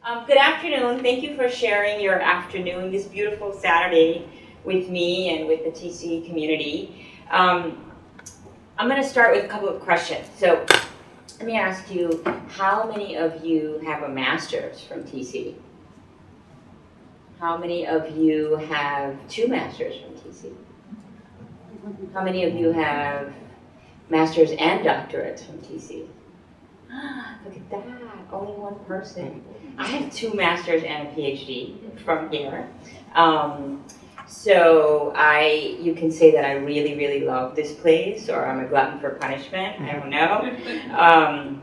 Good afternoon. Thank you for sharing your afternoon, this beautiful Saturday, with me and with the TC community. I'm going to start with a couple of questions. So let me ask you, how many of you have a master's from TC? How many of you have 2 masters from TC? How many of you have masters and doctorates from TC? Look at that, only one person. I have 2 masters and a Ph.D. from here. So you can say that I really, really love this place, or I'm a glutton for punishment, I don't know.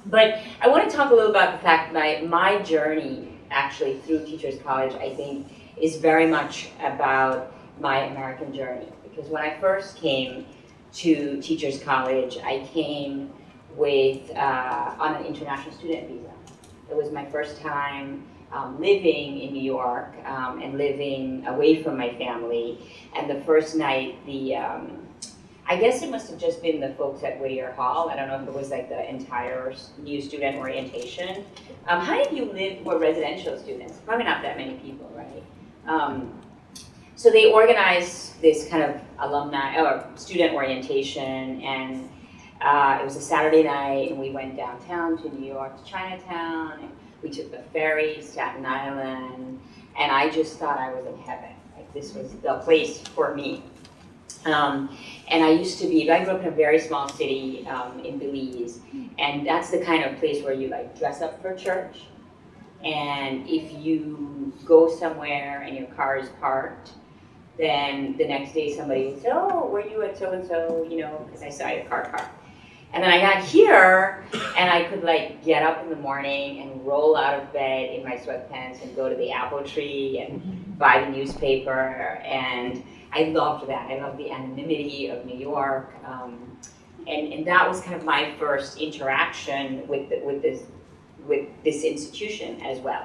But I want to talk a little about the fact that my journey actually through Teachers College, I think, is very much about my American journey. Because when I first came to Teachers College, I came on an international student visa. It was my first time living in New York and living away from my family. And the first night, I guess it must have just been the folks at Whittier Hall. I don't know if it was like the entire new student orientation. How many of you were residential students? Probably not that many people, right? So they organized this kind of alumni or student orientation, and it was a Saturday night, and we went downtown to New York, to Chinatown, and we took the ferry, Staten Island, and I just thought I was in heaven. Like, this was the place for me. And I grew up in a very small city in Belize, and that's the kind of place where you like dress up for church, and if you go somewhere and your car is parked, then the next day somebody would say, oh, were you at so-and-so, because I saw your car parked. And then I got here, and I could like get up in the morning and roll out of bed in my sweatpants and go to the apple tree and buy the newspaper, and I loved that. I loved the anonymity of New York, and that was kind of my first interaction with this institution as well.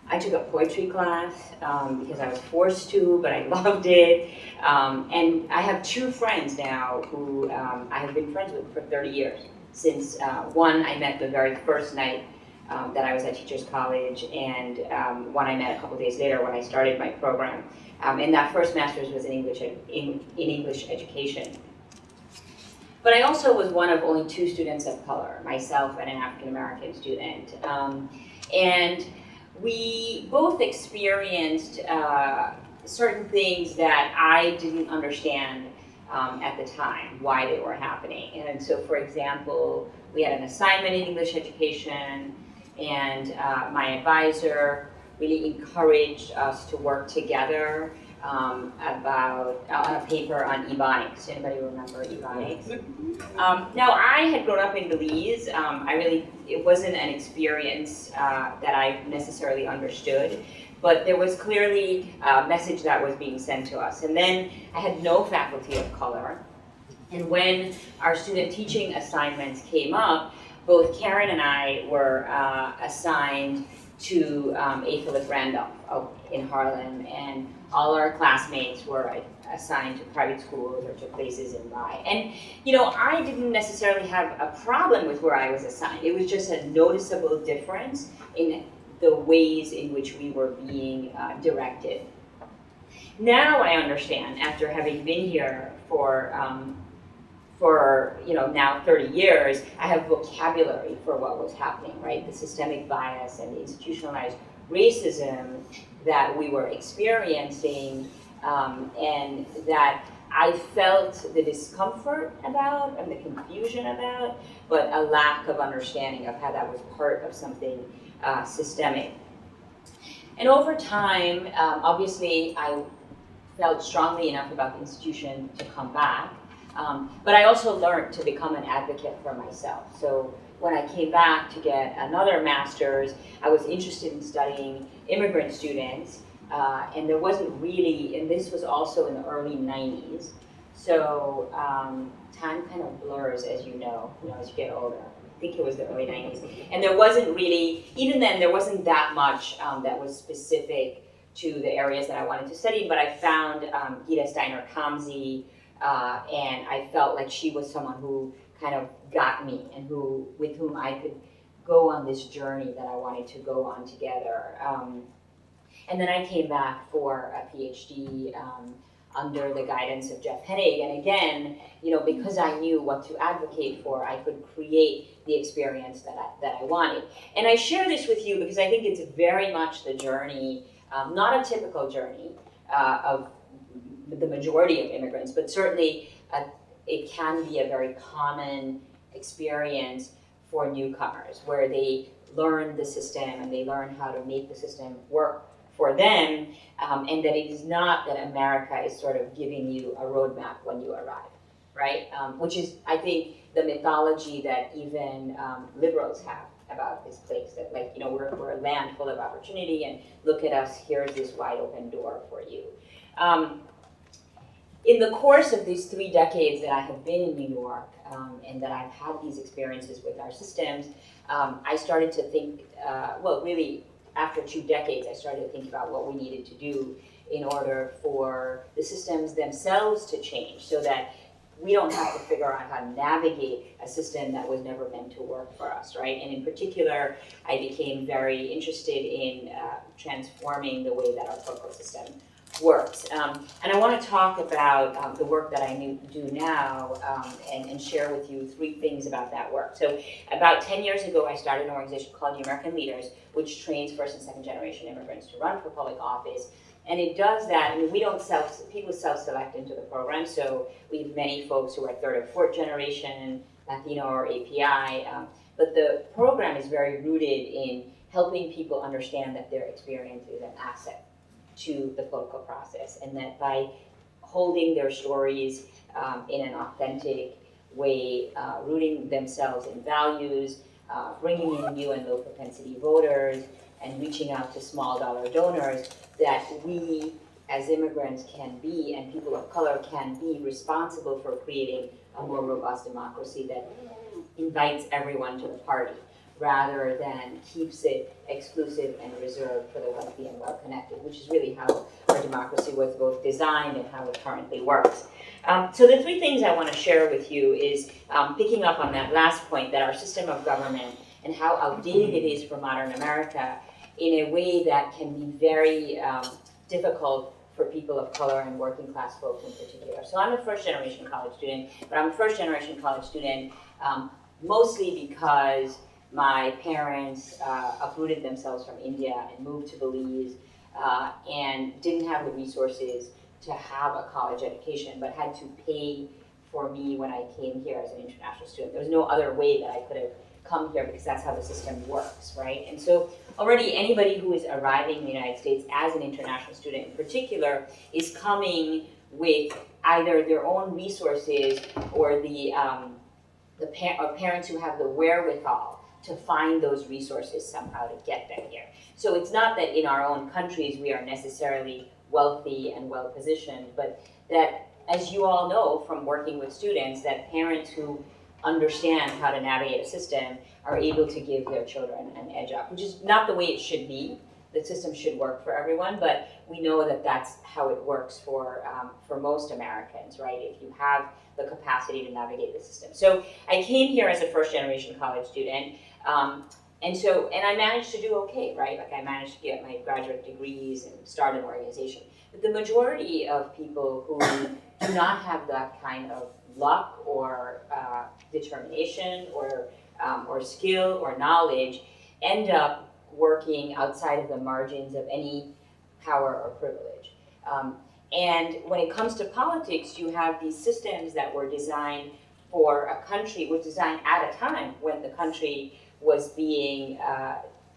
I took a poetry class because I was forced to, but I loved it. And I have 2 friends now who I have been friends with for 30 years. Since one I met the very first night that I was at Teachers College, and one I met a couple days later when I started my program. And that first master's was in English education. But I also was one of only 2 students of color, myself and an African American student. And we both experienced certain things that I didn't understand at the time, why they were happening. And so, for example, we had an assignment in English education, and my advisor really encouraged us to work together on a paper on Ebonics. Anybody remember Ebonics? Now, I had grown up in Belize. It wasn't an experience that I necessarily understood, but there was clearly a message that was being sent to us. And then I had no faculty of color. And when our student teaching assignments came up, both Karen and I were assigned to A. Philip Randolph in Harlem, and all our classmates were assigned to private schools or to places in Rye. And I didn't necessarily have a problem with where I was assigned. It was just a noticeable difference in the ways in which we were being directed. Now I understand, after having been here for now 30 years, I have vocabulary for what was happening, right? The systemic bias and the institutionalized racism that we were experiencing, and that I felt the discomfort about and the confusion about, but a lack of understanding of how that was part of something systemic. And over time, obviously, I felt strongly enough about the institution to come back. But I also learned to become an advocate for myself. So when I came back to get another master's, I was interested in studying immigrant students, and there wasn't really, and this was also in the early 90s. So time kind of blurs, as you know, as you get older. I think it was the early 90s. And there wasn't really, even then, there wasn't that much that was specific to the areas that I wanted to study, but I found Gita Steiner-Kamsi, and I felt like she was someone who kind of got me and with whom I could go on this journey that I wanted to go on together. And then I came back for a PhD under the guidance of Jeff Hennig. And again, because I knew what to advocate for, I could create the experience that I wanted. And I share this with you because I think it's very much the journey, not a typical journey of the majority of immigrants, but certainly it can be a very common experience for newcomers, where they learn the system and they learn how to make the system work for them, and that it is not that America is sort of giving you a roadmap when you arrive, right? Which is, I think, the mythology that even liberals have about this place, that we're a land full of opportunity, and look at us, here's this wide open door for you. In the course of these 3 decades that I have been in New York, and that I've had these experiences with our systems, I started to think, really, after 2 decades, I started to think about what we needed to do in order for the systems themselves to change, so that we don't have to figure out how to navigate a system that was never meant to work for us, right? And in particular, I became very interested in transforming the way that our political system works. And I want to talk about the work that I do now, and share with you 3 things about that work. So about 10 years ago, I started an organization called New American Leaders, which trains first and second generation immigrants to run for public office. And it does that. I mean, we don't people self-select into the program, so we have many folks who are 3rd or 4th generation, Latino or API, but the program is very rooted in helping people understand that their experience is an asset to the political process, and that by holding their stories in an authentic way, rooting themselves in values, bringing in new and low propensity voters, and reaching out to small dollar donors, that we as immigrants can be, and people of color can be, responsible for creating a more robust democracy that invites everyone to the party, rather than keeps it exclusive and reserved for the wealthy and well-connected, which is really how our democracy was both designed and how it currently works. So the 3 things I want to share with you is picking up on that last point, that our system of government and how outdated it is for modern America, in a way that can be very difficult for people of color and working class folks in particular. So I'm a 1st generation college student, but I'm a 1st generation college student mostly because my parents uprooted themselves from India and moved to Belize, and didn't have the resources to have a college education, but had to pay for me when I came here as an international student. There was no other way that I could have come here, because that's how the system works, right? And so already anybody who is arriving in the United States as an international student in particular is coming with either their own resources or parents who have the wherewithal to find those resources somehow to get them here. So it's not that in our own countries we are necessarily wealthy and well-positioned, but that, as you all know from working with students, that parents who understand how to navigate a system are able to give their children an edge up, which is not the way it should be. The system should work for everyone, but we know that that's how it works for most Americans, right? If you have the capacity to navigate the system. So I came here as a 1st generation college student, and I managed to do okay, right? Like, I managed to get my graduate degrees and start an organization. But the majority of people who do not have that kind of luck or determination or skill or knowledge end up working outside of the margins of any power or privilege. And when it comes to politics, you have these systems that were designed for a country, were designed at a time when the country was being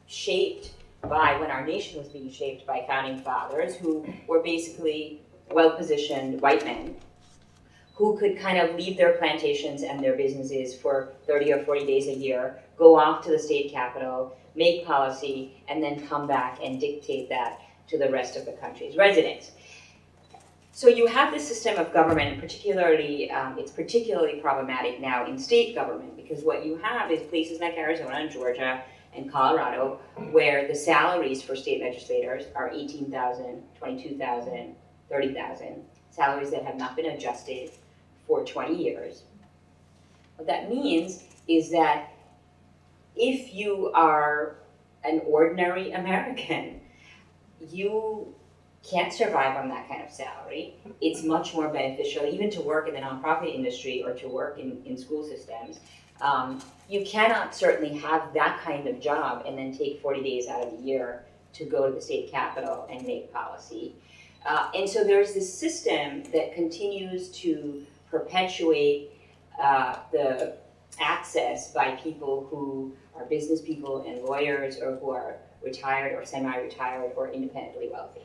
shaped by, when our nation was being shaped by founding fathers who were basically well-positioned white men who could kind of leave their plantations and their businesses for 30 or 40 days a year, go off to the state capitol, make policy, and then come back and dictate that to the rest of the country's residents. So you have this system of government, and particularly, it's particularly problematic now in state government, because what you have is places like Arizona and Georgia and Colorado, where the salaries for state legislators are $18,000, $22,000, $30,000, salaries that have not been adjusted for 20 years. What that means is that if you are an ordinary American, you can't survive on that kind of salary. It's much more beneficial even to work in the nonprofit industry or to work in school systems. You cannot certainly have that kind of job and then take 40 days out of the year to go to the state capitol and make policy. And so there's this system that continues to perpetuate the access by people who are business people and lawyers, or who are retired or semi-retired or independently wealthy.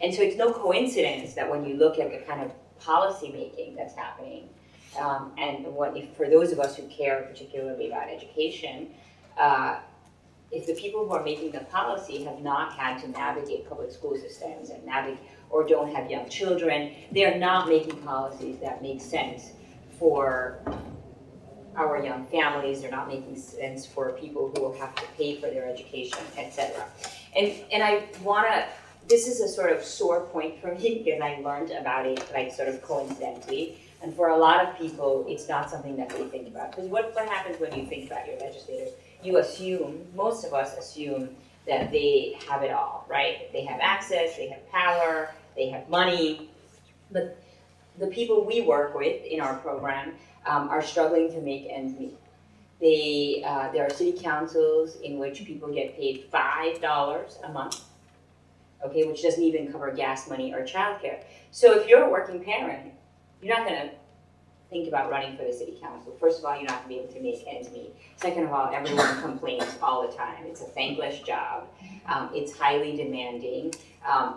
And so it's no coincidence that when you look at the kind of policy making that's happening, and for those of us who care particularly about education, if the people who are making the policy have not had to navigate public school systems and or don't have young children, they're not making policies that make sense for our young families. They're not making sense for people who will have to pay for their education, etc. And I wanna, this is a sort of sore point for me because I learned about it like sort of coincidentally. And for a lot of people, it's not something that they think about. Because what happens when you think about your legislators? You assume, most of us assume, that they have it all, right? They have access, they have power, they have money. But the people we work with in our program are struggling to make ends meet. There are city councils in which people get paid $5 a month, okay, which doesn't even cover gas money or childcare. So if you're a working parent, you're not going to think about running for the city council. First of all, you're not going to be able to make ends meet. Second of all, everyone complains all the time. It's a thankless job. It's highly demanding.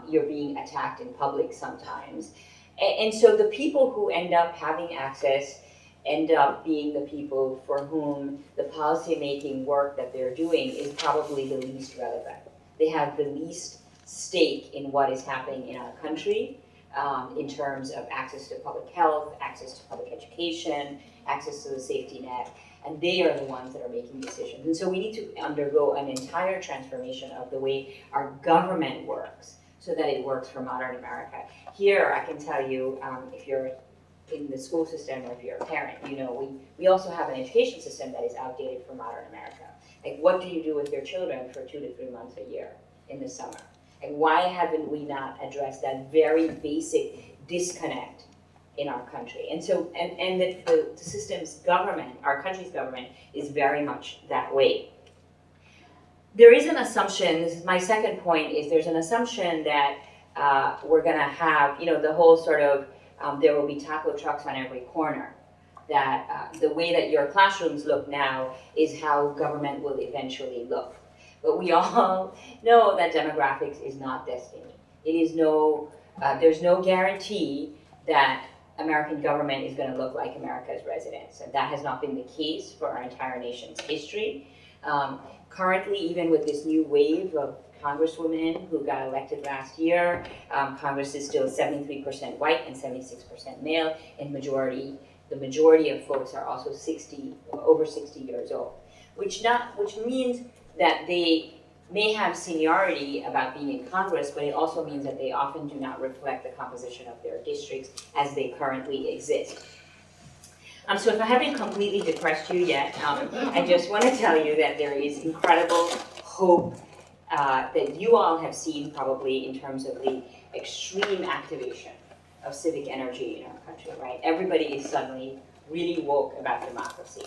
You're being attacked in public sometimes. And so the people who end up having access end up being the people for whom the policy-making work that they're doing is probably the least relevant. They have the least stake in what is happening in our country, in terms of access to public health, access to public education, access to the safety net, and they are the ones that are making decisions. And so we need to undergo an entire transformation of the way our government works so that it works for modern America. Here, I can tell you, if you're in the school system or if you're a parent, you know, we also have an education system that is outdated for modern America. Like, what do you do with your children for 2 to 3 months a year in the summer? And why haven't we not addressed that very basic disconnect in our country? And so, and the system's government, our country's government, is very much that way. There is an assumption, this is my second point, is there's an assumption that we're gonna have, you know, the whole sort of, there will be taco trucks on every corner. That the way that your classrooms look now is how government will eventually look. But we all know that demographics is not destiny. It is there's no guarantee that American government is going to look like America's residents. And that has not been the case for our entire nation's history. Currently, even with this new wave of congresswomen who got elected last year, Congress is still 73% white and 76% male, and the majority of folks are also over 60 years old, which means that they may have seniority about being in Congress, but it also means that they often do not reflect the composition of their districts as they currently exist. So if I haven't completely depressed you yet, I just want to tell you that there is incredible hope that you all have seen probably in terms of the extreme activation of civic energy in our country, right? Everybody is suddenly really woke about democracy.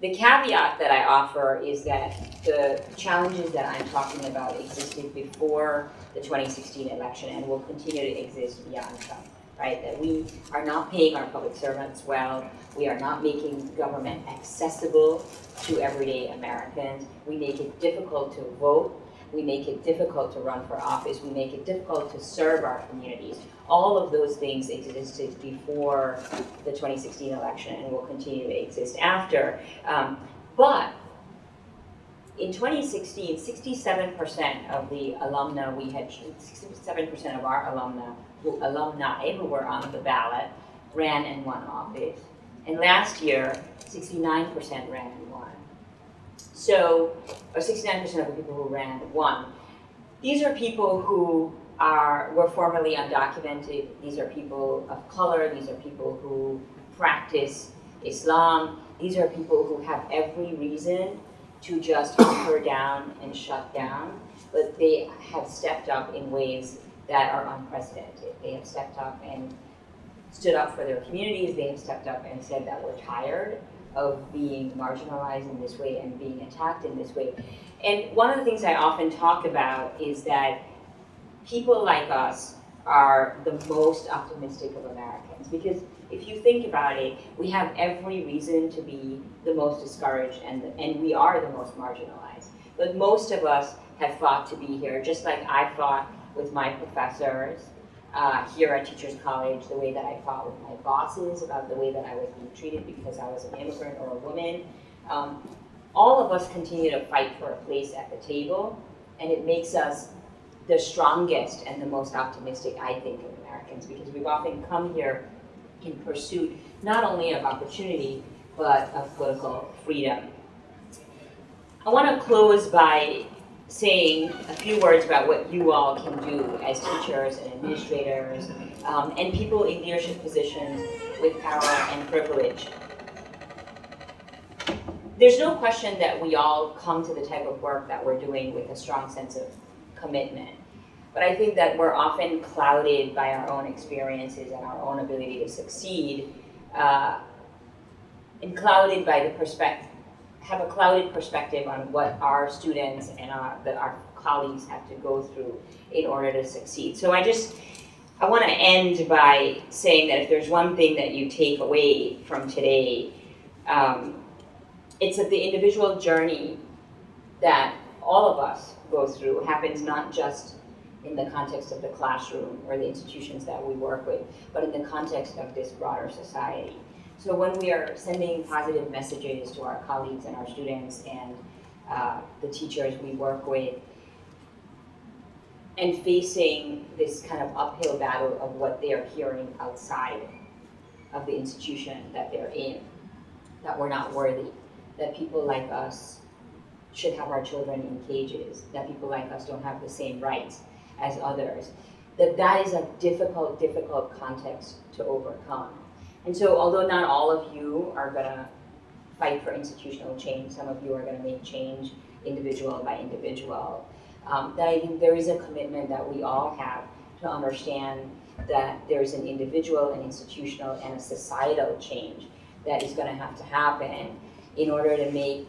The caveat that I offer is that the challenges that I'm talking about existed before the 2016 election and will continue to exist beyond Trump, right? That we are not paying our public servants well, we are not making government accessible to everyday Americans, we make it difficult to vote, we make it difficult to run for office, we make it difficult to serve our communities. All of those things existed before the 2016 election and will continue to exist after. But in 2016, 67% of the alumna we had, 67% of our alumni who were on the ballot ran and won office. And last year, 69% ran and won. So, or 69% of the people who ran won. These are people who were formerly undocumented. These are people of color. These are people who practice Islam. These are people who have every reason to just hunker down and shut down, but they have stepped up in ways that are unprecedented. They have stepped up and stood up for their communities. They have stepped up and said that we're tired of being marginalized in this way and being attacked in this way. And one of the things I often talk about is that people like us are the most optimistic of Americans, because if you think about it, we have every reason to be the most discouraged, and we are the most marginalized. But most of us have fought to be here, just like I fought with my professors here at Teachers College, the way that I fought with my bosses about the way that I was being treated because I was an immigrant or a woman. All of us continue to fight for a place at the table, and it makes us the strongest and the most optimistic, I think, of Americans, because we've often come here in pursuit not only of opportunity, but of political freedom. I want to close by saying a few words about what you all can do as teachers and administrators and people in leadership positions with power and privilege. There's no question that we all come to the type of work that we're doing with a strong sense of commitment. But I think that we're often clouded by our own experiences and our own ability to succeed, and clouded by the perspective, have a clouded perspective on what our students and our colleagues have to go through in order to succeed. So I want to end by saying that if there's one thing that you take away from today, it's that the individual journey that all of us go through happens not just in the context of the classroom or the institutions that we work with, but in the context of this broader society. So when we are sending positive messages to our colleagues and our students and the teachers we work with, and facing this kind of uphill battle of what they are hearing outside of the institution that they're in, that we're not worthy, that people like us should have our children in cages, that people like us don't have the same rights as others, that is a difficult, difficult context to overcome. And so although not all of you are gonna fight for institutional change, some of you are gonna make change individual by individual, that I think there is a commitment that we all have to understand that there's an individual, an institutional, and a societal change that is gonna have to happen in order to make,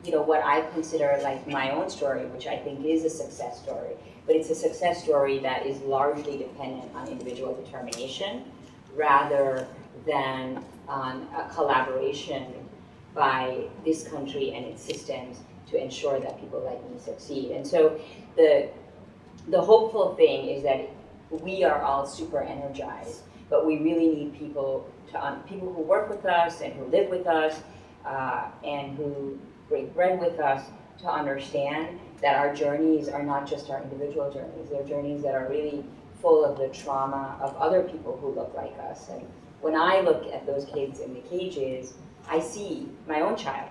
what I consider like my own story, which I think is a success story, but it's a success story that is largely dependent on individual determination rather than on a collaboration by this country and its systems to ensure that people like me succeed. And so the hopeful thing is that we are all super energized, but we really need people who work with us and who live with us and who break bread with us to understand that our journeys are not just our individual journeys. They're journeys that are really full of the trauma of other people who look like us. And when I look at those kids in the cages, I see my own child.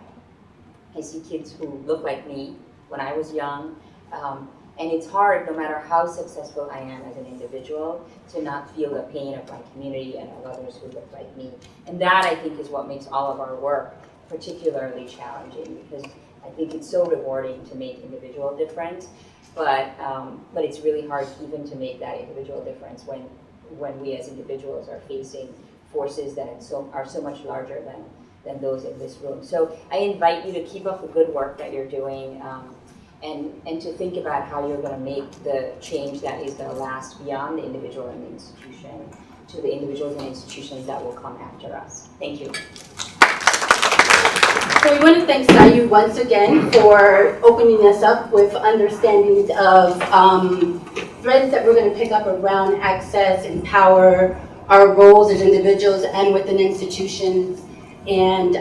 I see kids who look like me when I was young. And it's hard, no matter how successful I am as an individual, to not feel the pain of my community and of others who look like me. And that, I think, is what makes all of our work particularly challenging, because I think it's so rewarding to make individual difference, but it's really hard even to make that individual difference when we as individuals are facing forces that are so much larger than those in this room. So I invite you to keep up the good work that you're doing, and to think about how you're going to make the change that is going to last beyond the individual and the institution to the individuals and institutions that will come after us. Thank you. So we want to thank Sayu once again for opening us up with understandings of threads that we're going to pick up around access and power, our roles as individuals and within institutions. And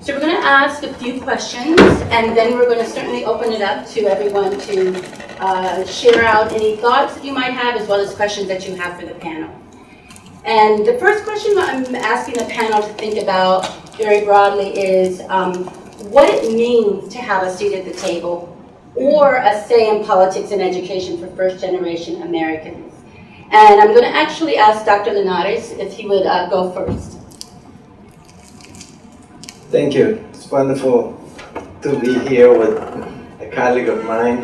so we're going to ask a few questions, and then we're going to certainly open it up to everyone to share out any thoughts that you might have, as well as questions that you have for the panel. And the first question I'm asking the panel to think about very broadly is what it means to have a seat at the table or a say in politics and education for first-generation Americans. And I'm going to actually ask Dr. Linares if he would go first. Thank you. It's wonderful to be here with a colleague of mine.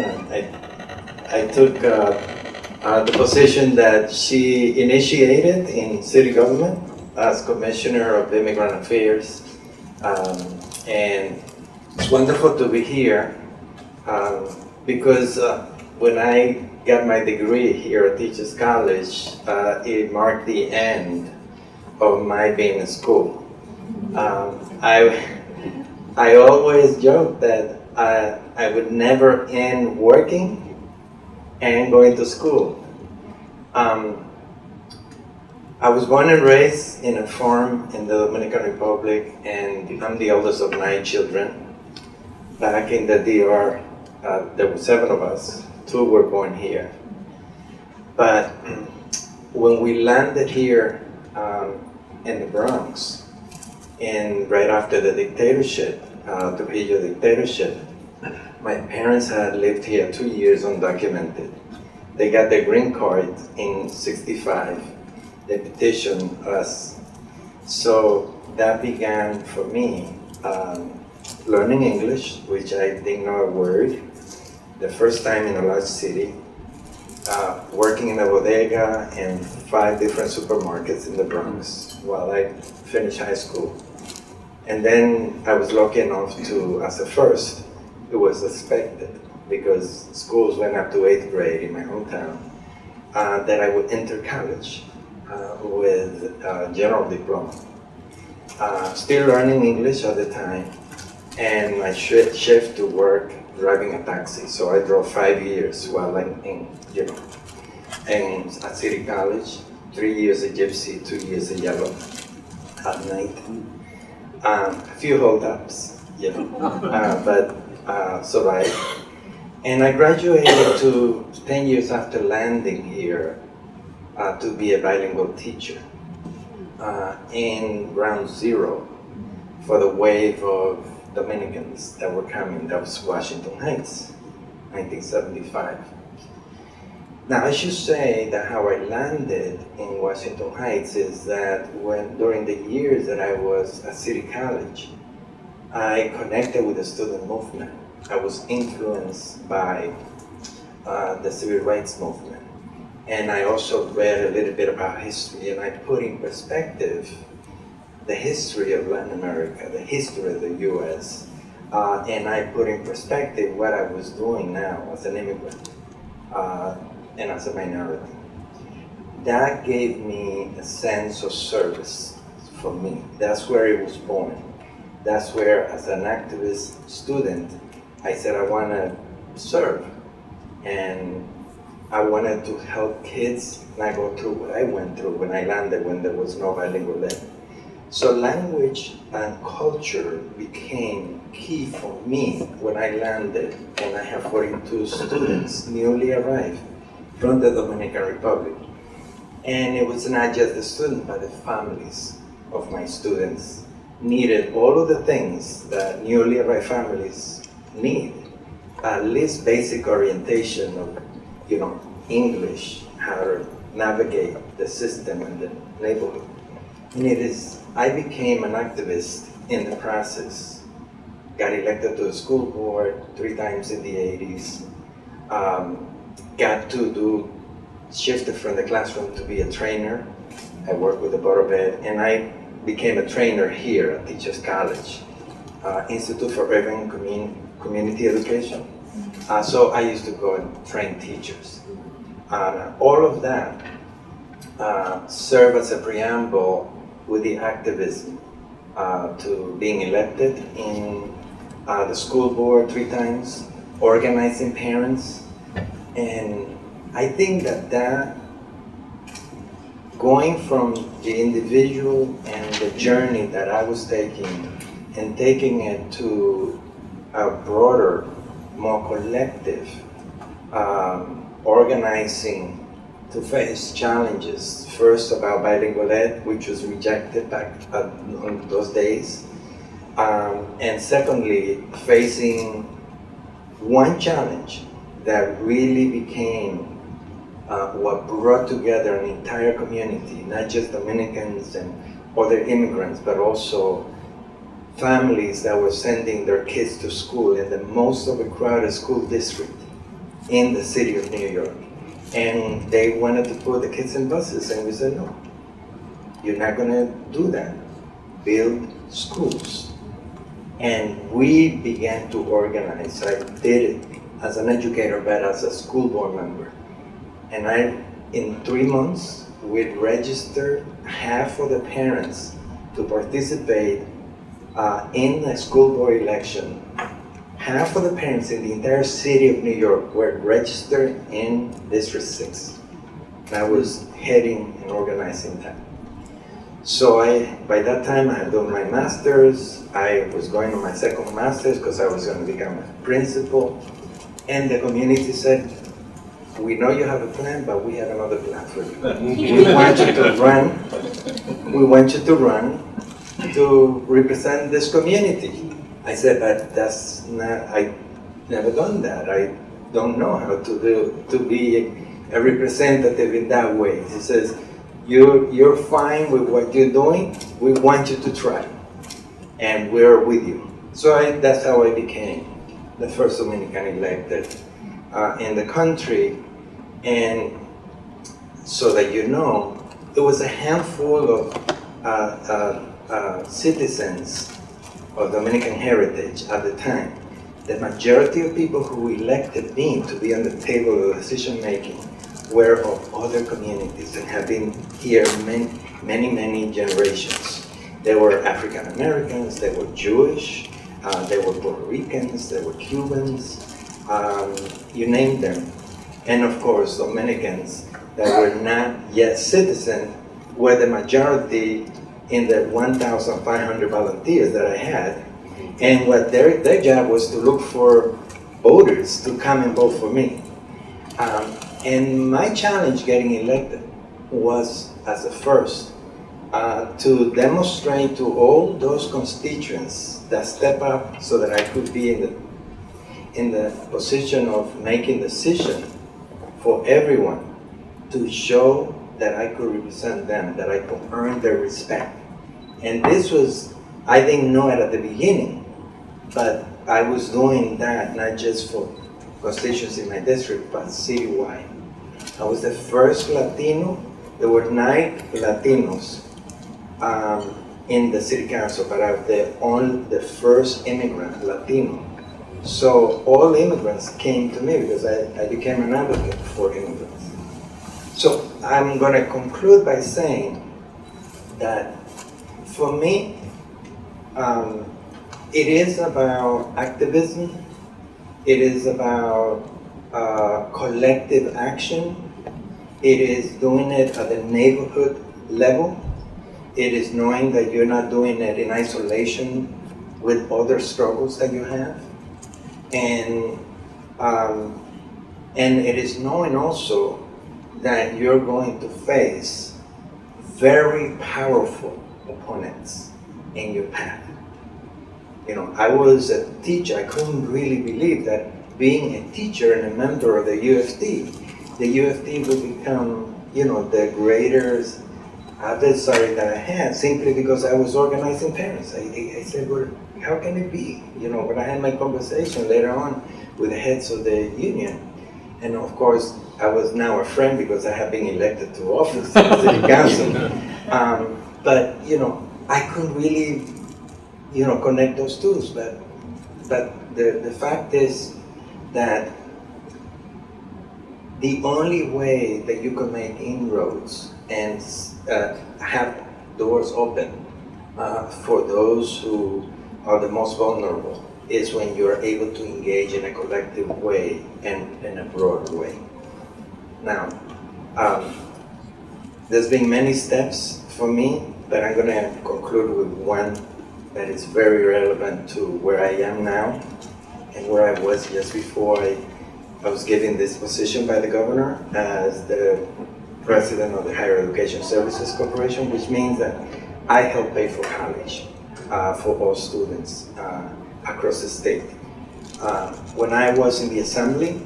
I took the position that she initiated in city government as Commissioner of Immigrant Affairs. And it's wonderful to be here because when I got my degree here at Teachers College, it marked the end of my being in school. I always joke that I would never end working and going to school. I was born and raised in a farm in the Dominican Republic, and I'm the eldest of 9 children. Back in the DR, there were 7 of us. 2 were born here. But when we landed here in the Bronx, and right after the dictatorship, Trujillo dictatorship, my parents had lived here 2 years undocumented. They got their green card in '65. They petitioned us. So that began for me learning English, which I didn't know a word. The first time in a large city, working in a bodega and 5 different supermarkets in the Bronx while I finished high school. And then I was lucky enough to, as a first, it was expected because schools went up to 8th grade in my hometown, that I would enter college with a general diploma. Still learning English at the time, and I shift to work driving a taxi. So I drove 5 years while I'm at City College, 3 years at Gypsy, 2 years at Yellow at night. A few holdups, but survived. And I graduated to 10 years after landing here to be a bilingual teacher in ground zero for the wave of Dominicans that were coming. That was Washington Heights, 1975. Now I should say that how I landed in Washington Heights is that during the years that I was at City College, I connected with the student movement. I was influenced by the civil rights movement. And I also read a little bit about history, and I put in perspective the history of Latin America, the history of the US, and I put in perspective what I was doing now as an immigrant and as a minority. That gave me a sense of service for me. That's where it was born. That's where, as an activist student, I said I want to serve, and I wanted to help kids not go through what I went through when I landed, when there was no bilingual ed. So language and culture became key for me when I landed, and I have 42 students newly arrived from the Dominican Republic. And it was not just the students, but the families of my students needed all of the things that newly arrived families need. At least basic orientation of, English, how to navigate the system and the neighborhood. And I became an activist in the process. Got elected to the school board 3 times in the 80s. Got to shifted from the classroom to be a trainer. I worked with the Board of Ed, and I became a trainer here at Teachers College, Institute for Urban Community Education. So I used to go and train teachers. All of that served as a preamble with the activism to being elected in the school board 3 times, organizing parents. And I think that going from the individual and the journey that I was taking and taking it to a broader, more collective organizing to face challenges. First about bilingual ed, which was rejected back on those days. And secondly, facing one challenge that really became what brought together an entire community, not just Dominicans and other immigrants, but also families that were sending their kids to school in the most overcrowded school district in the city of New York. And they wanted to put the kids in buses, and we said, no, you're not gonna do that. Build schools. And we began to organize. I did it as an educator, but as a school board member. And in 3 months, we'd registered half of the parents to participate in a school board election. Half of the parents in the entire city of New York were registered in District 6. And I was heading and organizing that. So by that time, I had done my master's. I was going on my second master's because I was going to become a principal. And the community said, we know you have a plan, but we have another plan for you. We want you to run. We want you to run to represent this community. I said, but that's not, I never done that. I don't know how to be a representative in that way. He says, you're fine with what you're doing. We want you to try, and we're with you. So that's how I became the first Dominican elected in the country. And so that you know, it was a handful of citizens of Dominican heritage at the time. The majority of people who elected me to be on the table of decision making were of other communities and have been here many generations. They were African Americans, they were Jewish, they were Puerto Ricans, they were Cubans, you name them. And of course, Dominicans that were not yet citizens were the majority in the 1,500 volunteers that I had. And what their job was to look for voters to come and vote for me. And my challenge getting elected was, as a first, to demonstrate to all those constituents that step up so that I could be in the position of making decisions for everyone, to show that I could represent them, that I could earn their respect. And this was, I didn't know it at the beginning, but I was doing that not just for constituents in my district, but citywide. I was the first Latino. There were 9 Latinos in the city council, but I was the first immigrant Latino. So all immigrants came to me because I became an advocate for immigrants. So I'm going to conclude by saying that for me, it is about activism. It is about collective action. It is doing it at the neighborhood level. It is knowing that you're not doing it in isolation with other struggles that you have. And it is knowing also that you're going to face very powerful opponents in your path. You know, I was a teacher. I couldn't really believe that being a teacher and a member of the UFD would become, you know, the greatest adversary that I had, simply because I was organizing parents. I said, well, how can it be? You know, when I had my conversation later on with the heads of the union, and of course, I was now a friend because I had been elected to office in the city council. But, you know, I couldn't really, you know, connect those two. But the fact is that the only way that you can make inroads and have doors open for those who are the most vulnerable is when you're able to engage in a collective way and in a broad way. Now, there's been many steps for me, but I'm going to conclude with one that is very relevant to where I am now and where I was just before I was given this position by the governor as the president of the Higher Education Services Corporation, which means that I help pay for college for all students across the state. When I was in the assembly,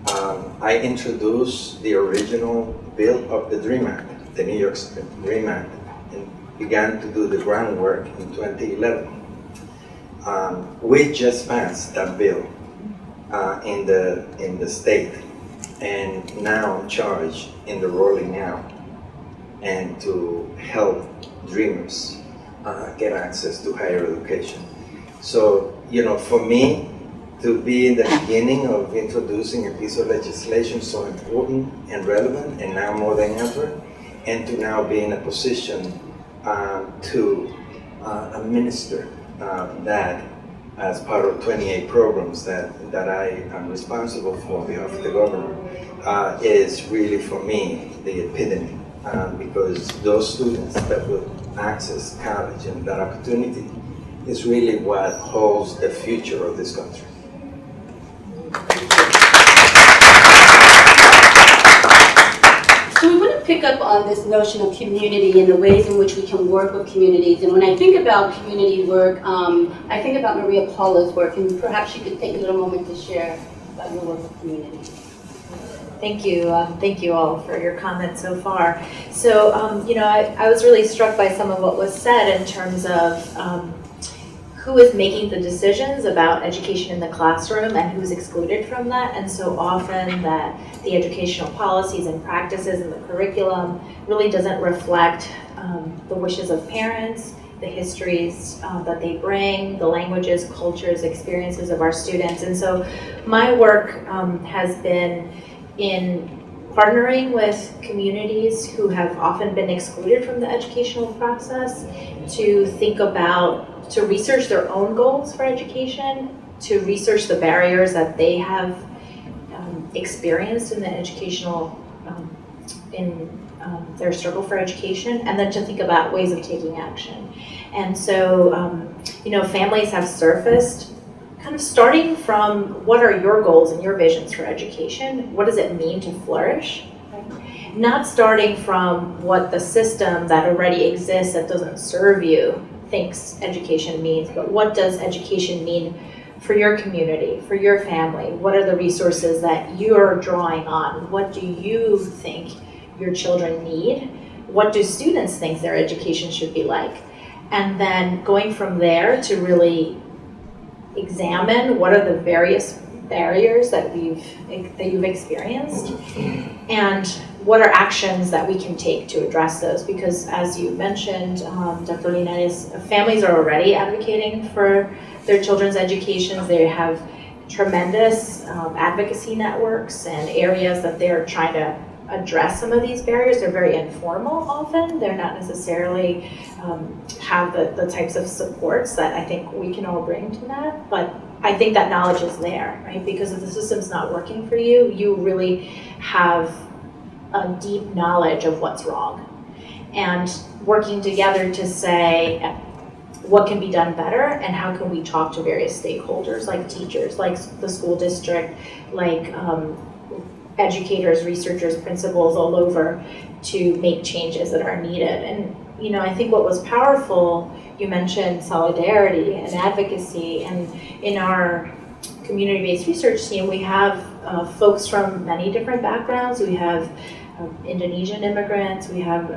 I introduced the original bill of the DREAM Act, the New York DREAM Act, and began to do the groundwork in 2011. We just passed that bill in the state, and now I'm charged in the rolling out and to help dreamers get access to higher education. So, for me, to be in the beginning of introducing a piece of legislation so important and relevant, and now more than ever, and to now be in a position to administer that as part of 28 programs that I am responsible for on behalf of the government, is really, for me, the epitome, because those students that will access college and that opportunity is really what holds the future of this country. So we want to pick up on this notion of community and the ways in which we can work with communities. And when I think about community work, I think about Maria Paula's work, and perhaps you could take a little moment to share about your work with communities. Thank you all for your comments so far. So, I was really struck by some of what was said in terms of who is making the decisions about education in the classroom and who's excluded from that. And so often that the educational policies and practices and the curriculum really doesn't reflect the wishes of parents, the histories that they bring, the languages, cultures, experiences of our students. And so my work has been in partnering with communities who have often been excluded from the educational process to research their own goals for education, to research the barriers that they have experienced in the educational, their struggle for education, and then to think about ways of taking action. And so, families have surfaced kind of starting from what are your goals and your visions for education? What does it mean to flourish? Not starting from what the system that already exists that doesn't serve you thinks education means, but what does education mean for your community, for your family? What are the resources that you're drawing on? What do you think your children need? What do students think their education should be like? And then going from there to really examine what are the various barriers that you've experienced, and what are actions that we can take to address those. Because as you mentioned, Dr. Linares, families are already advocating for their children's educations. They have tremendous advocacy networks and areas that they're trying to address some of these barriers. They're very informal often. They're not necessarily have the types of supports that I think we can all bring to that. But I think that knowledge is there, right? Because if the system's not working for you, you really have a deep knowledge of what's wrong. And working together to say what can be done better and how can we talk to various stakeholders like teachers, like the school district, like educators, researchers, principals all over to make changes that are needed. And I think what was powerful, you mentioned solidarity and advocacy, and in our community-based research team, we have folks from many different backgrounds. We have Indonesian immigrants, we have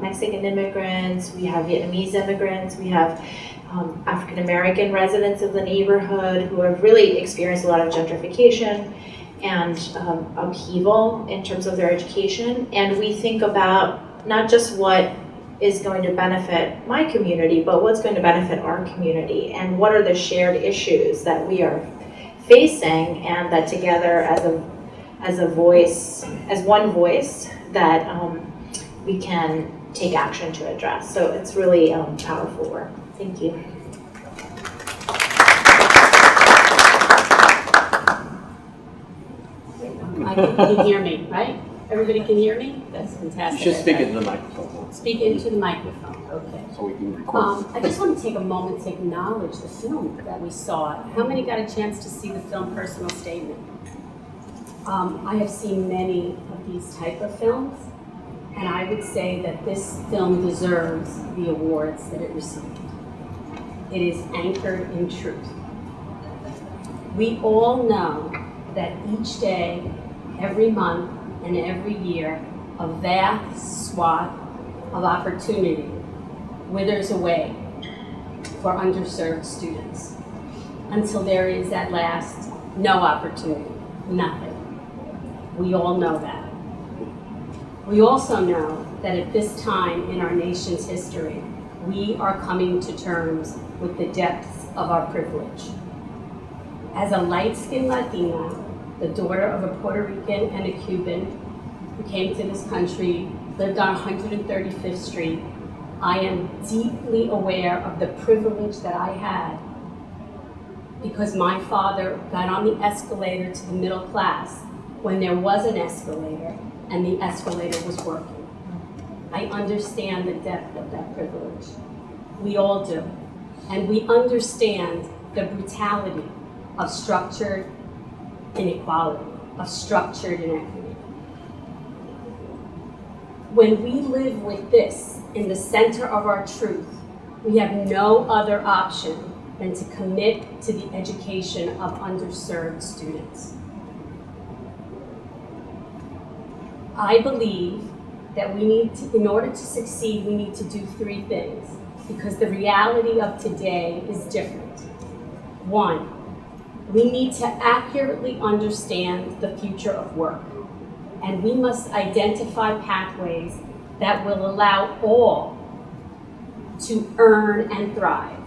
Mexican immigrants, we have Vietnamese immigrants, we have African-American residents of the neighborhood who have really experienced a lot of gentrification and upheaval in terms of their education. And we think about not just what is going to benefit my community, but what's going to benefit our community, and what are the shared issues that we are facing, and that together as a voice, as one voice, that we can take action to address. So it's really powerful work. Thank you. I think you can hear me, right? Everybody can hear me? That's fantastic. You should speak into the microphone. Speak into the microphone, okay. So we can record. I just want to take a moment to acknowledge the film that we saw. How many got a chance to see the film Personal Statement? I have seen many of these type of films, and I would say that this film deserves the awards that it received. It is anchored in truth. We all know that each day, every month, and every year, a vast swath of opportunity withers away for underserved students. until there is at last no opportunity, nothing. We all know that. We also know that at this time in our nation's history, we are coming to terms with the depths of our privilege. As a light-skinned Latina, the daughter of a Puerto Rican and a Cuban who came to this country, lived on 135th Street, I am deeply aware of the privilege that I had because my father got on the escalator to the middle class when there was an escalator and the escalator was working. I understand the depth of that privilege. We all do. And we understand the brutality of structured inequality, of structured inequity. When we live with this in the center of our truth, we have no other option than to commit to the education of underserved students. I believe that we need to, in order to succeed, we need to do three things, because the reality of today is different. One, we need to accurately understand the future of work, and we must identify pathways that will allow all to earn and thrive.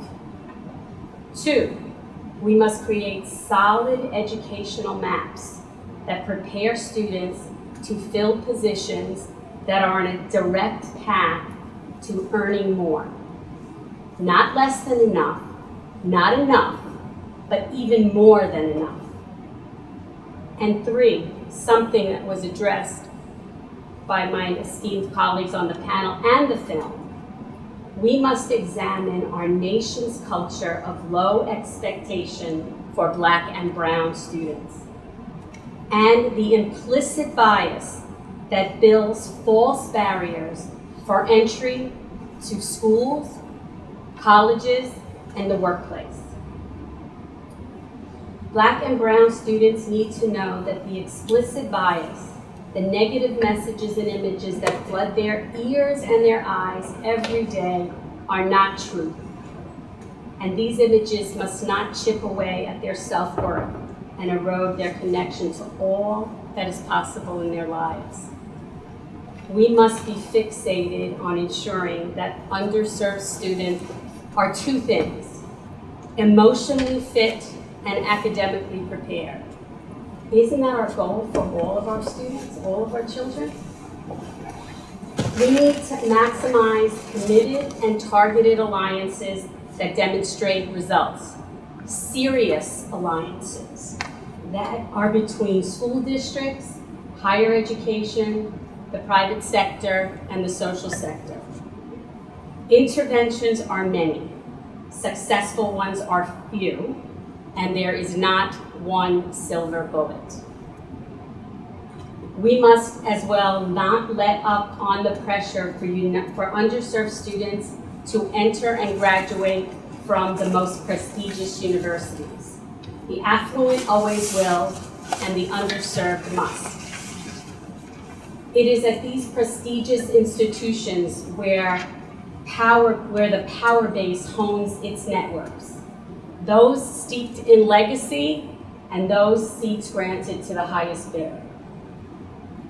Two, we must create solid educational maps that prepare students to fill positions that are on a direct path to earning more. Not less than enough, not enough, but even more than enough. And three, something that was addressed by my esteemed colleagues on the panel and the film, we must examine our nation's culture of low expectation for Black and brown students and the implicit bias that builds false barriers for entry to schools, colleges, and the workplace. Black and brown students need to know that the explicit bias, the negative messages and images that flood their ears and their eyes every day are not true. And these images must not chip away at their self-worth and erode their connection to all that is possible in their lives. We must be fixated on ensuring that underserved students are two things: emotionally fit and academically prepared. Isn't that our goal for all of our students, all of our children? We need to maximize committed and targeted alliances that demonstrate results. Serious alliances that are between school districts, higher education, the private sector, and the social sector. Interventions are many. Successful ones are few, and there is not one silver bullet. We must as well not let up on the pressure for underserved students to enter and graduate from the most prestigious universities. The affluent always will, and the underserved must. It is at these prestigious institutions where the power base hones its networks. Those steeped in legacy and those seats granted to the highest bidder.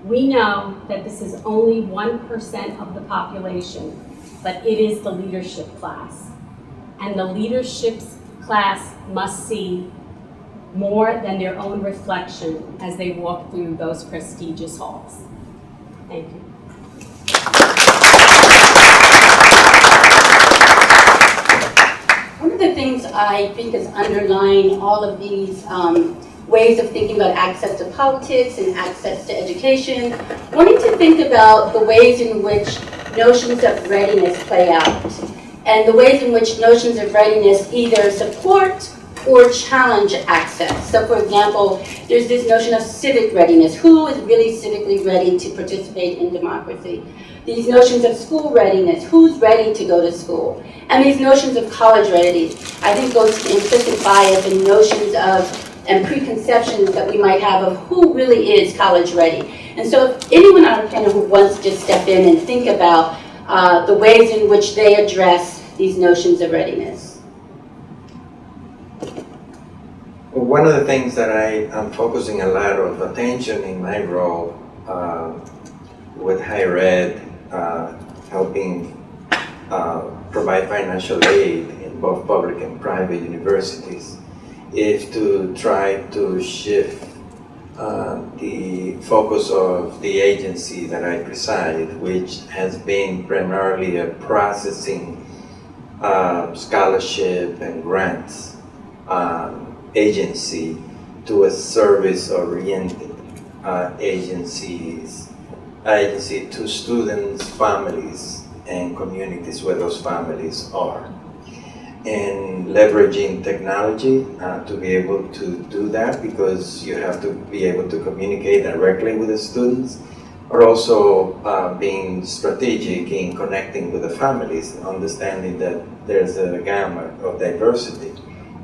We know that this is only 1% of the population, but it is the leadership class. And the leadership class must see more than their own reflection as they walk through those prestigious halls. Thank you. One of the things I think is underlying all of these ways of thinking about access to politics and access to education, wanting to think about the ways in which notions of readiness play out, and the ways in which notions of readiness either support or challenge access. So for example, there's this notion of civic readiness. Who is really civically ready to participate in democracy? These notions of school readiness. Who's ready to go to school? And these notions of college ready, I think goes to implicit bias and notions of and preconceptions that we might have of who really is college ready. And so if anyone on our panel who wants to just step in and think about the ways in which they address these notions of readiness. Well, one of the things that I am focusing a lot of attention in my role with higher ed, helping provide financial aid in both public and private universities, is to try to shift the focus of the agency that I preside, which has been primarily a processing scholarship and grants agency, to a service-oriented agency to students, families, and communities where those families are. And leveraging technology to be able to do that, because you have to be able to communicate directly with the students, but also being strategic in connecting with the families, understanding that there's a gamut of diversity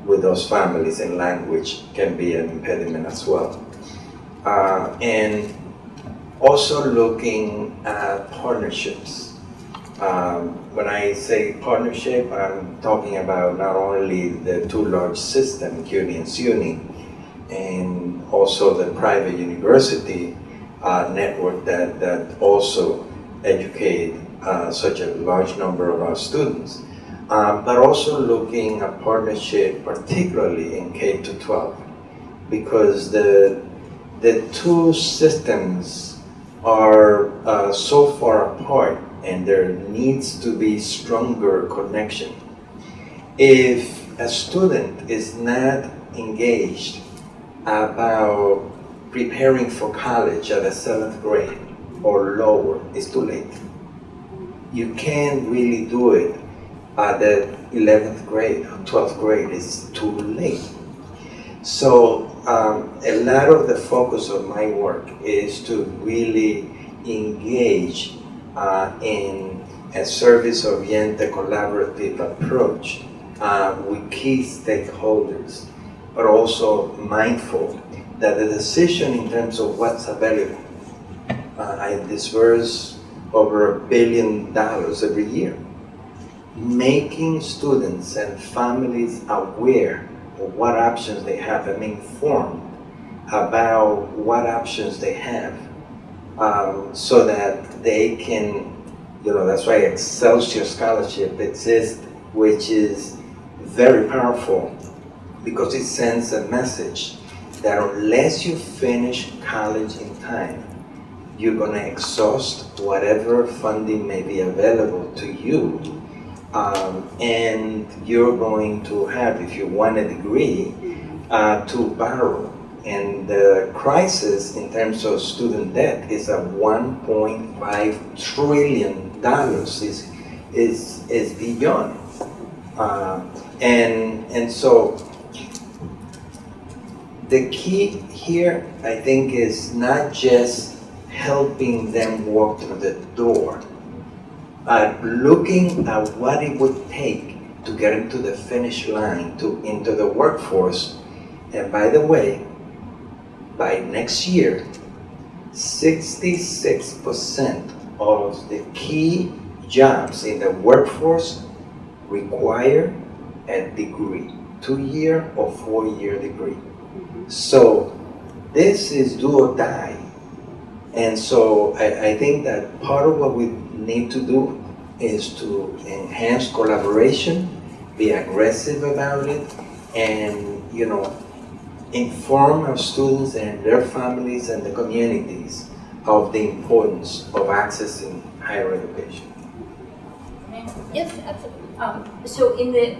with those families, and language can be an impediment as well. And also looking at partnerships. When I say partnership, I'm talking about not only the two large systems, CUNY and SUNY, and also the private university network that also educate such a large number of our students, but also looking at partnership, particularly in K-12, because the two systems are so far apart, and there needs to be stronger connection. If a student is not engaged about preparing for college at the 7th grade or lower, it's too late. You can't really do it at the 11th grade or 12th grade, it's too late. So a lot of the focus of my work is to really engage in a service-oriented collaborative approach with key stakeholders, but also mindful that the decision in terms of what's available, I disperse over $1 billion every year, making students and families aware of what options they have and informed about what options they have, so that they can, that's why Excelsior Scholarship exists, which is very powerful because it sends a message that unless you finish college in time, you're going to exhaust whatever funding may be available to you, and you're going to have, if you want a degree, to borrow. And the crisis in terms of student debt is at $1.5 trillion, is beyond. And so the key here, I think, is not just helping them walk through the door, but looking at what it would take to get into the finish line, into the workforce. And by the way, by next year, 66% of the key jobs in the workforce require a degree, 2-year or 4-year degree. So this is do or die. And so I think that part of what we need to do is to enhance collaboration, be aggressive about it, and inform our students and their families and the communities of the importance of accessing higher education. Yes, absolutely. So in the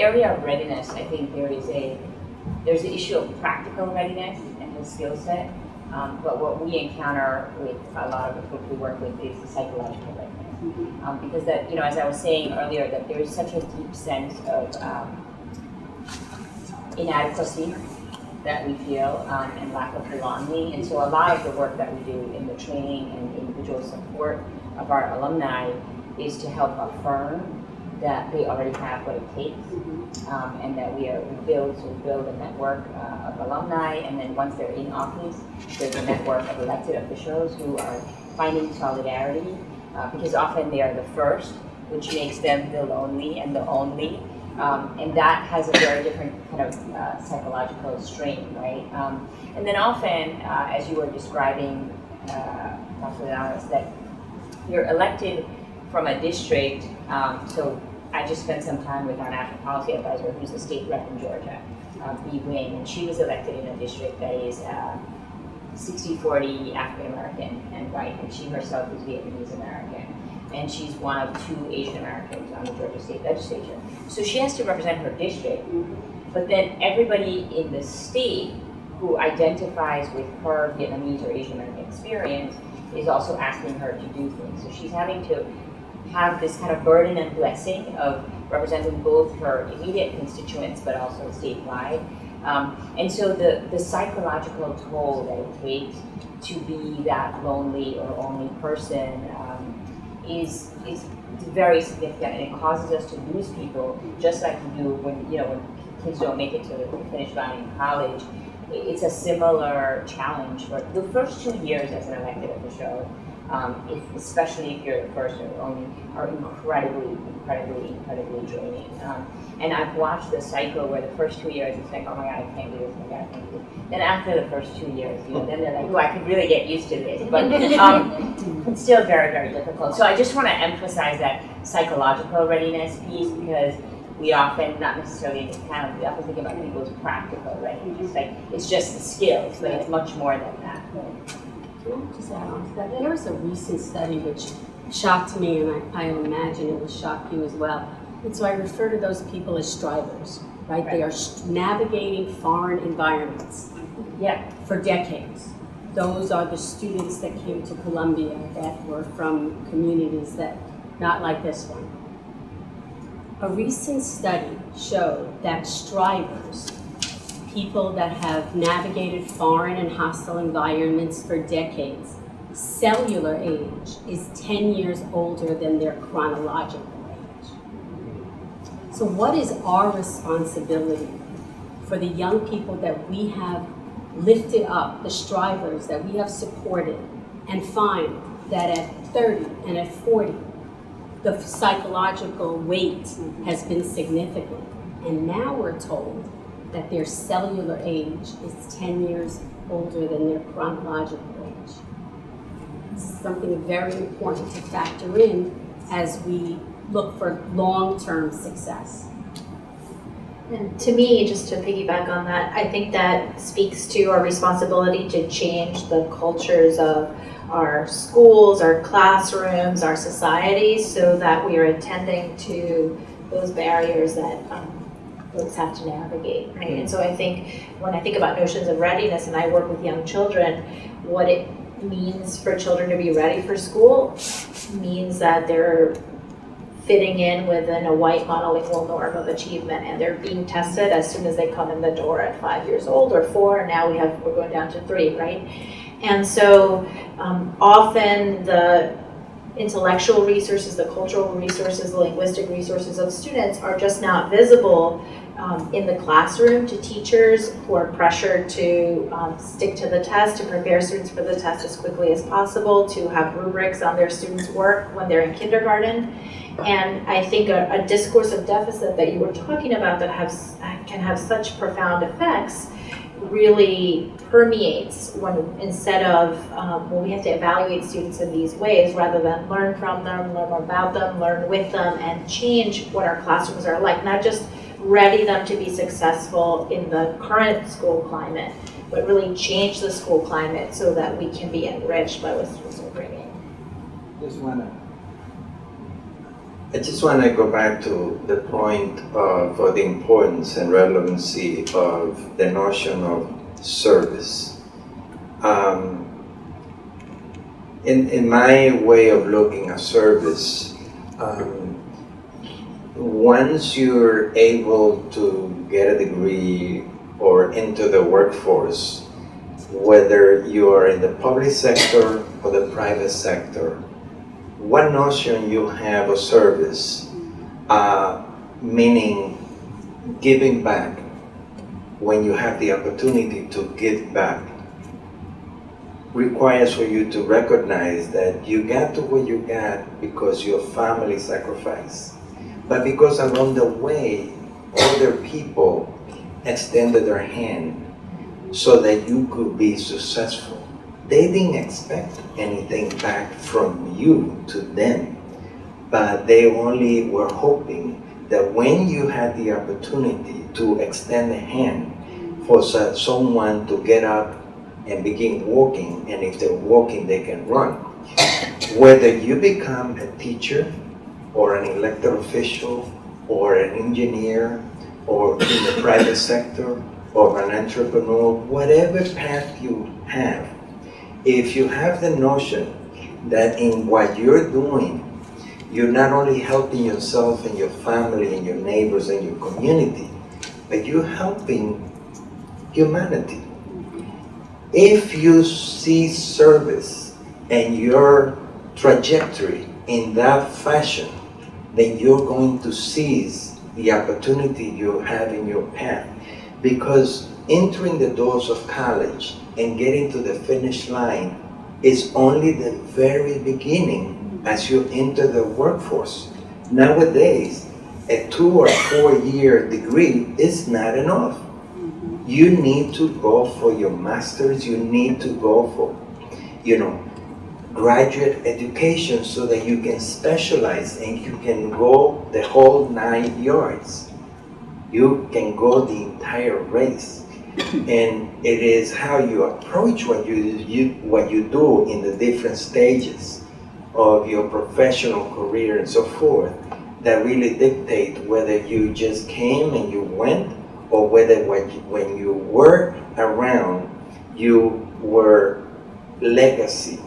area of readiness, I think there's the issue of practical readiness and the skill set. But what we encounter with a lot of the folks we work with is the psychological readiness. Because that, as I was saying earlier, that there is such a deep sense of inadequacy that we feel, and lack of belonging. And so a lot of the work that we do in the training and individual support of our alumni is to help affirm that they already have what it takes, and that we build a network of alumni, and then once they're in office, there's a network of elected officials who are finding solidarity, because often they are the first, which makes them the lonely and the only, And that has a very different kind of psychological strain, right? And then often, as you were describing, Dr. Linares, that you're elected from a district. So I just spent some time with our national policy advisor, who's the state rep in Georgia, B. Wing, and she was elected in a district that is 60-40 African American and white, and she herself is Vietnamese American. And she's one of 2 Asian Americans on the Georgia State Legislature. So she has to represent her district, but then everybody in the state who identifies with her Vietnamese or Asian American experience is also asking her to do things. So she's having to have this kind of burden and blessing of representing both her immediate constituents, but also statewide. And so the psychological toll that it takes to be that lonely or only person is very significant, and it causes us to lose people, just like you do when kids don't make it to the finish line in college. It's a similar challenge for the first 2 years as an elected official, especially if you're the first or only, are incredibly draining. And I've watched the cycle where the first 2 years it's like, oh my God, I can't do this, oh my God, I can't do this. Then after the first 2 years, then they're like, oh, I could really get used to this. But it's still very, very difficult. So I just want to emphasize that psychological readiness piece, because we often, not necessarily in this panel, we often think about people's practical readiness. Like, it's just the skills, but it's much more than that. Can I just add on to that? There was a recent study which shocked me, and I imagine it will shock you as well. And so I refer to those people as strivers, right? They are navigating foreign environments for decades. Those are the students that came to Columbia that were from communities that, not like this one. A recent study showed that strivers, people that have navigated foreign and hostile environments for decades, cellular age is 10 years older than their chronological age. So what is our responsibility for the young people that we have lifted up, the strivers that we have supported, and find that at 30 and at 40, the psychological weight has been significant. And now we're told that their cellular age is 10 years older than their chronological age. This is something very important to factor in as we look for long-term success. And to me, just to piggyback on that, I think that speaks to our responsibility to change the cultures of our schools, our classrooms, our societies, so that we are attending to those barriers that folks have to navigate, right? And so I think when I think about notions of readiness, and I work with young children, what it means for children to be ready for school means that they're fitting in within a white monolingual norm of achievement, and they're being tested as soon as they come in the door at 5 years old or 4, and now we're going down to 3, right? And so often the intellectual resources, the cultural resources, the linguistic resources of students are just not visible in the classroom to teachers who are pressured to stick to the test, to prepare students for the test as quickly as possible, to have rubrics on their students' work when they're in kindergarten. And I think a discourse of deficit that you were talking about that can have such profound effects really permeates when, instead of when we have to evaluate students in these ways, rather than learn from them, learn about them, learn with them, and change what our classrooms are like, not just ready them to be successful in the current school climate, but really change the school climate so that we can be enriched by what students are bringing. I just want to go back to the point of the importance and relevancy of the notion of service. In my way of looking at service, once you're able to get a degree or into the workforce, whether you are in the public sector or the private sector, what notion you have of service, meaning giving back, when you have the opportunity to give back, requires for you to recognize that you got to where you got because your family sacrificed, but because along the way other people extended their hand so that you could be successful. They didn't expect anything back from you to them, but they only were hoping that when you had the opportunity to extend a hand for someone to get up and begin walking, and if they're walking, they can run. Whether you become a teacher or an elected official or an engineer or in the private sector or an entrepreneur, whatever path you have, if you have the notion that in what you're doing, you're not only helping yourself and your family and your neighbors and your community, but you're helping humanity. If you see service and your trajectory in that fashion, then you're going to seize the opportunity you have in your path. Because entering the doors of college and getting to the finish line is only the very beginning as you enter the workforce. Nowadays, a 2 or 4 year degree is not enough. You need to go for your master's, you need to go for, graduate education so that you can specialize and you can go the whole 9 yards. You can go the entire race. And it is how you approach what you do in the different stages of your professional career and so forth that really dictate whether you just came and you went, or whether when you were around, you were legacy,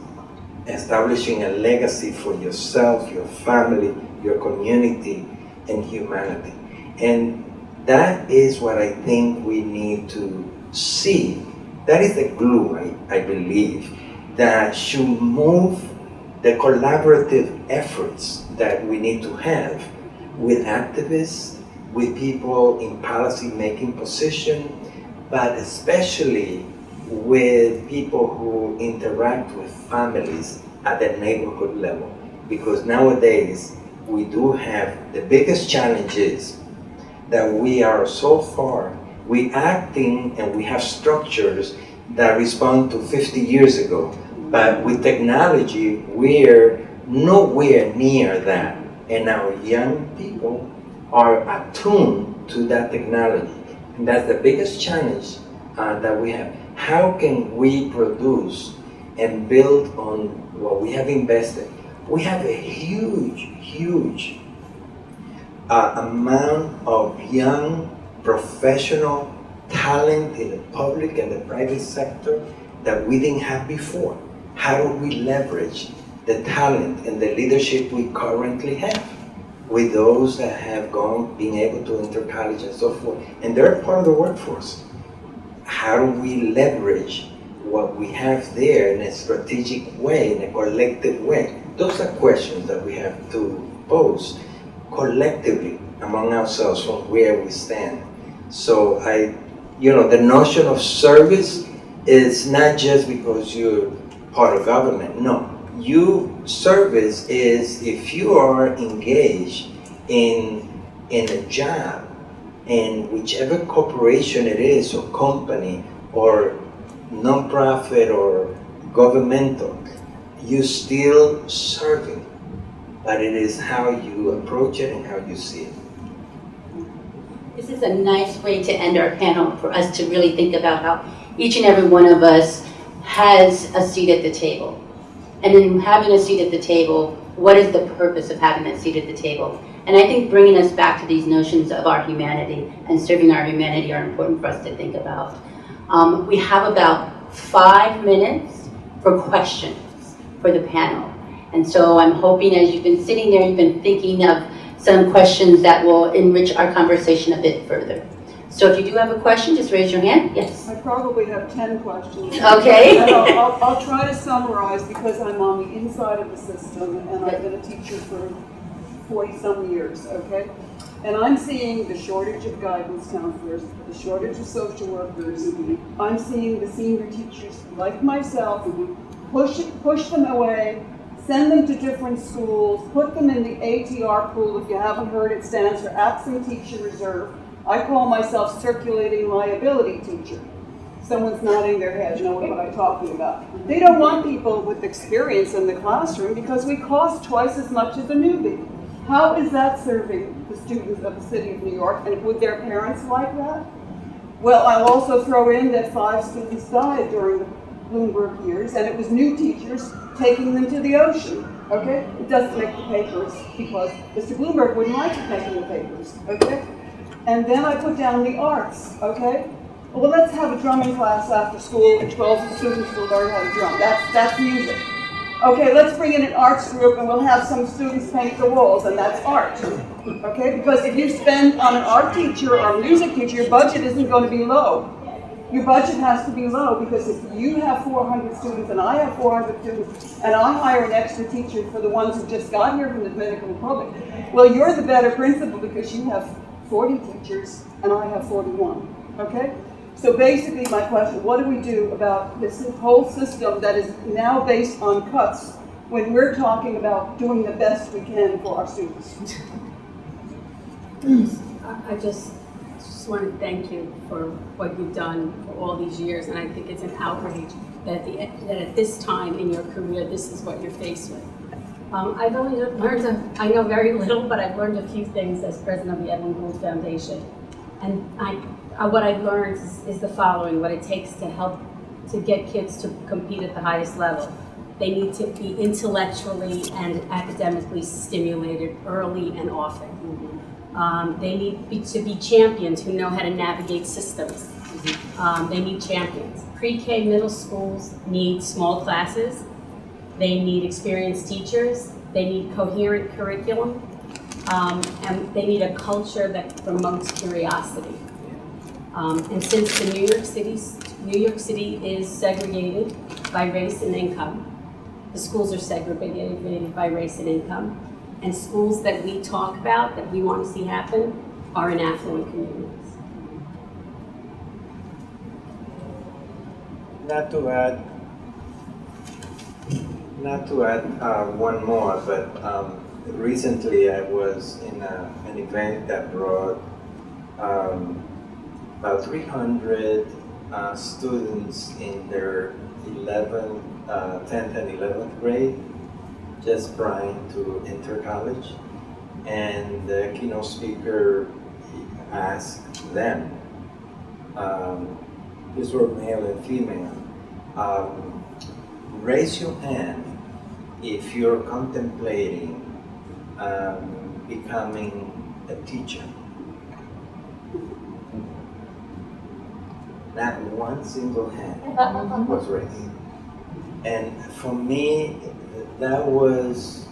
establishing a legacy for yourself, your family, your community, and humanity. And that is what I think we need to see. That is the glue, I believe, that should move the collaborative efforts that we need to have with activists, with people in policy-making position, but especially with people who interact with families at the neighborhood level. Because nowadays, we do have the biggest challenges that we are so far, we acting and we have structures that respond to 50 years ago. But with technology, we're nowhere near that. And our young people are attuned to that technology. And that's the biggest challenge that we have. How can we produce and build on what we have invested? We have a huge amount of young professional talent in the public and the private sector that we didn't have before. How do we leverage the talent and the leadership we currently have with those that have been able to enter college and so forth, and they're part of the workforce? How do we leverage what we have there in a strategic way, in a collective way? Those are questions that we have to pose collectively among ourselves from where we stand. So the notion of service is not just because you're part of government. No, service is if you are engaged in a job, in whichever corporation it is, or company, or non-profit, or governmental, you're still serving. But it is how you approach it and how you see it. This is a nice way to end our panel, for us to really think about how each and every one of us has a seat at the table. And in having a seat at the table, what is the purpose of having that seat at the table? And I think bringing us back to these notions of our humanity and serving our humanity are important for us to think about. We have about 5 minutes for questions for the panel. And so I'm hoping, as you've been sitting there, you've been thinking of some questions that will enrich our conversation a bit further. So if you do have a question, just raise your hand. Yes. I probably have 10 questions. Okay. And I'll try to summarize, because I'm on the inside of the system and I've been a teacher for 40-some years, okay? And I'm seeing the shortage of guidance counselors, the shortage of social workers. I'm seeing the senior teachers, like myself, push them away, send them to different schools, put them in the ATR pool. If you haven't heard, it stands for Absent Teacher Reserve. I call myself circulating liability teacher. Someone's nodding their head, knowing what I'm talking about. They don't want people with experience in the classroom because we cost twice as much as a newbie. How is that serving the students of the city of New York, and would their parents like that? Well, I'll also throw in that 5 students died during the Bloomberg years, and it was new teachers taking them to the ocean, okay? It doesn't make the papers because Mr. Bloomberg wouldn't like it making the papers, okay? And then I put down the arts, okay? Well, let's have a drumming class after school, and 12 students will learn how to drum. That's music. Okay, let's bring in an arts group and we'll have some students paint the walls, and that's art. Okay, because if you spend on an art teacher or a music teacher, your budget isn't going to be low. Your budget has to be low because if you have 400 students and I have 400 students and I hire an extra teacher for the ones who just got here from the Dominican Republic, well, you're the better principal because you have 40 teachers and I have 41. Okay? So basically my question, what do we do about this whole system that is now based on cuts when we're talking about doing the best we can for our students? I just want to thank you for what you've done for all these years, and I think it's an outrage that at this time in your career, this is what you're faced with. I've only learned, I know very little, but I've learned a few things as president of the Edwin Gould Foundation. And what I've learned is the following: what it takes to help to get kids to compete at the highest level. They need to be intellectually and academically stimulated early and often. They need to be champions who know how to navigate systems. They need champions. Pre-K middle schools need small classes. They need experienced teachers. They need coherent curriculum. And they need a culture that promotes curiosity. And since the New York City is segregated by race and income, the schools are segregated by race and income, and schools that we talk about, that we want to see happen, are in affluent communities. Not to add one more, but recently I was in an event that brought about 300 students in their 10th and 11th grade, just trying to enter college. And the keynote speaker asked them, these were male and female, raise your hand if you're contemplating becoming a teacher. Not one single hand was raised. And for me, that was,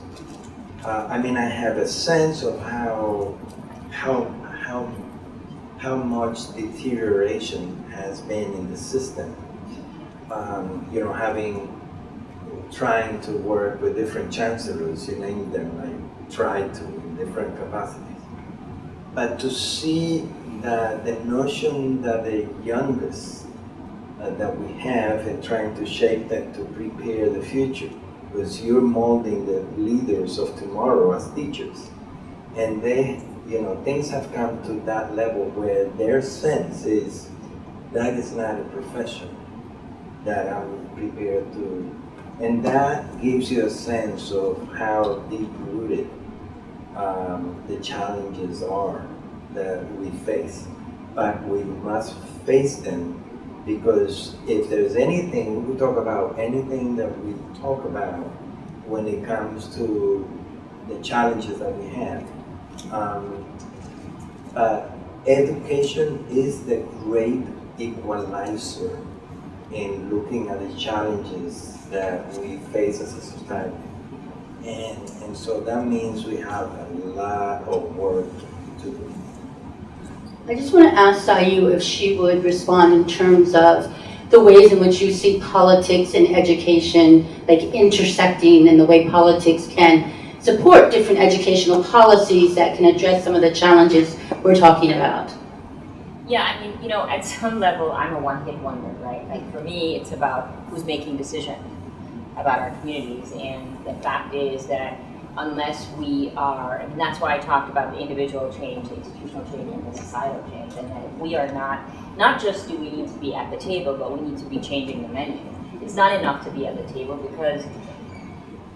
I mean, I have a sense of how much deterioration has been in the system. You know, trying to work with different chancellors, you name them, I tried to in different capacities. But to see that the notion that the youngest that we have and trying to shape them to prepare the future, because you're molding the leaders of tomorrow as teachers. And they, you know, things have come to that level where their sense is that is not a profession that I'm prepared to. And that gives you a sense of how deep-rooted the challenges are that we face. But we must face them, because if there's anything, we talk about anything that we talk about when it comes to the challenges that we have. Education is the great equalizer in looking at the challenges that we face as a society. And so that means we have a lot of work to do. I just want to ask Sayu if she would respond in terms of the ways in which you see politics and education like intersecting, and the way politics can support different educational policies that can address some of the challenges we're talking about. Yeah, I mean, you know, at some level, I'm a one-hit wonder, right? Like for me, it's about who's making decisions about our communities, and the fact is that unless we are, and that's why I talked about the individual change, the institutional change, and the societal change, and that if we are not just do we need to be at the table, but we need to be changing the menu. It's not enough to be at the table, because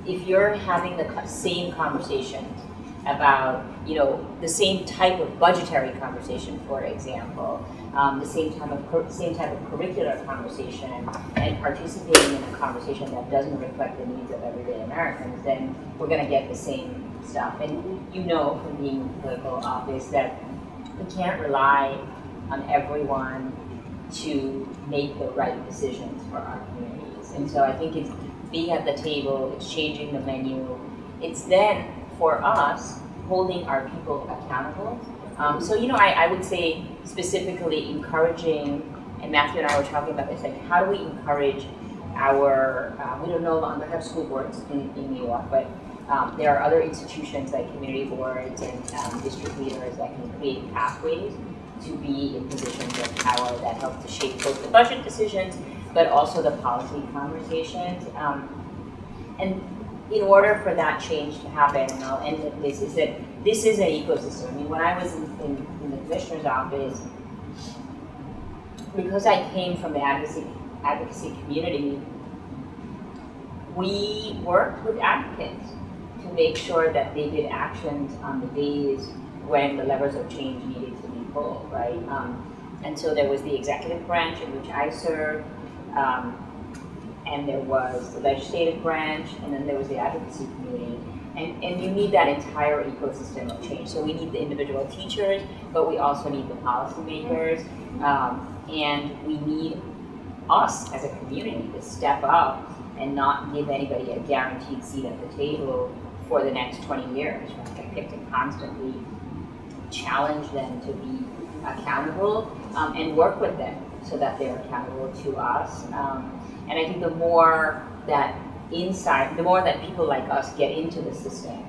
if you're having the same conversation about, you know, the same type of budgetary conversation, for example, the same type of curricular conversation, and participating in a conversation that doesn't reflect the needs of everyday Americans, then we're going to get the same stuff. And you know from being in political office that we can't rely on everyone to make the right decisions for our communities. And so I think it's being at the table, it's changing the menu, it's then for us holding our people accountable. So, you know, I would say specifically encouraging, and Matthew and I were talking about this, like how do we encourage our, we don't no longer have school boards in New York, but there are other institutions like community boards and district leaders that can create pathways to be in positions of power that help to shape both the budget decisions, but also the policy conversations. And in order for that change to happen, and I'll end with this, is that this is an ecosystem. I mean, when I was in the commissioner's office, because I came from the advocacy community, we worked with advocates to make sure that they did actions on the days when the levers of change needed to be pulled, right? And so there was the executive branch in which I served, and there was the legislative branch, and then there was the advocacy community. And you need that entire ecosystem of change. So we need the individual teachers, but we also need the policymakers, and we need us as a community to step up and not give anybody a guaranteed seat at the table for the next 20 years. Right? We have to constantly challenge them to be accountable and work with them so that they're accountable to us. And I think the more that people like us get into the system,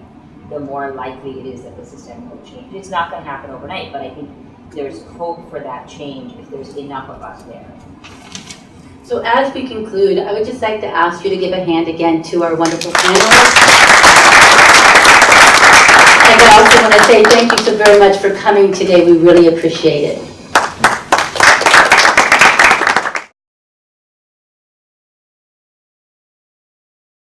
the more likely it is that the system will change. It's not going to happen overnight, but I think there's hope for that change if there's enough of us there. So as we conclude, I would just like to ask you to give a hand again to our wonderful panelists. And I also want to say thank you so very much for coming today. We really appreciate it.